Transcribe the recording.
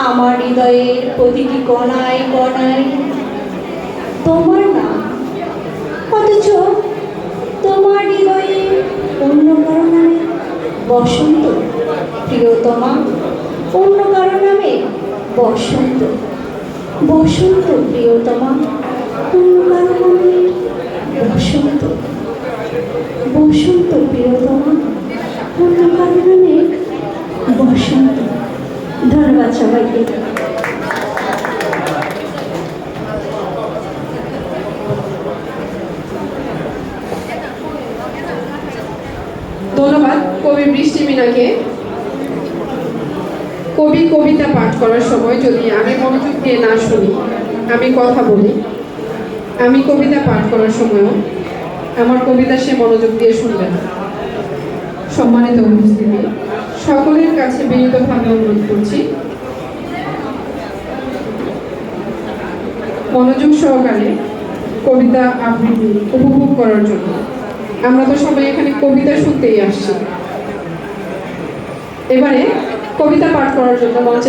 আমার হৃদয়ের প্রতিটি কণায় কণায় তোমার নাম, অথচ তোমার হৃদয়ে অন্য কারো নামে বসন্ত। প্রিয়তমা, অন্য কারো নামে বসন্ত, বসন্ত। প্রিয়তমা, অন্য কারো নামে বসন্ত, বসন্ত। প্রিয়তমা, অন্য কারো নামে বসন্ত। ধন্যবাদ সবাইকে। ধন্যবাদ কবি বৃষ্টি মিনাকে। কবি কবিতা পাঠ করার সময় যদি আমি মনোযোগ দিয়ে না শুনি, আমি কথা বলি, আমি কবিতা পাঠ করার সময়ও আমার কবিতা সে মনোযোগ দিয়ে শুনবে না। সম্মানিত উপস্থিতি, সকলের কাছে বিনীতভাবে অনুরোধ করছি মনোযোগ সহকারে কবিতা আবৃত্তি উপভোগ করার জন্য। আমরা তো সবাই এখানে কবিতা শুনতেই আসছি। এবারে কবিতা পাঠ করার জন্য মঞ্চে